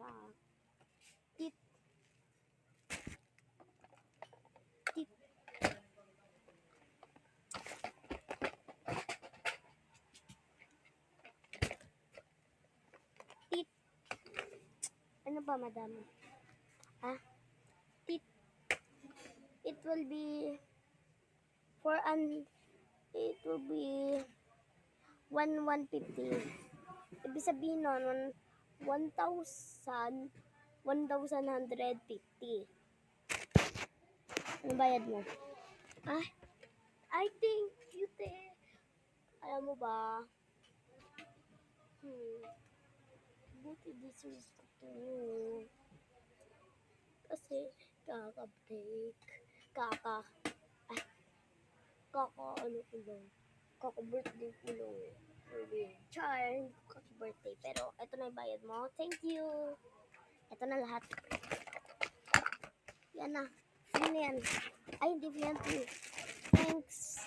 pa. Tit. Tit. Tit. Ano ba, madam? Ha? Tit. It will be it will be 150. Ibig sabihin nun, 1,150. Ano bayad mo? I think you alam mo ba? Buti deserve ko to. Kasi kaka-break. Ano ko lang. Kaka-birthday ko lang. Char, hindi ko kaka-birthday. Pero ito na yung bayad mo. Thank you. Ito na lahat. Yan na. Free na yan. Ay, hindi yan free. Thanks.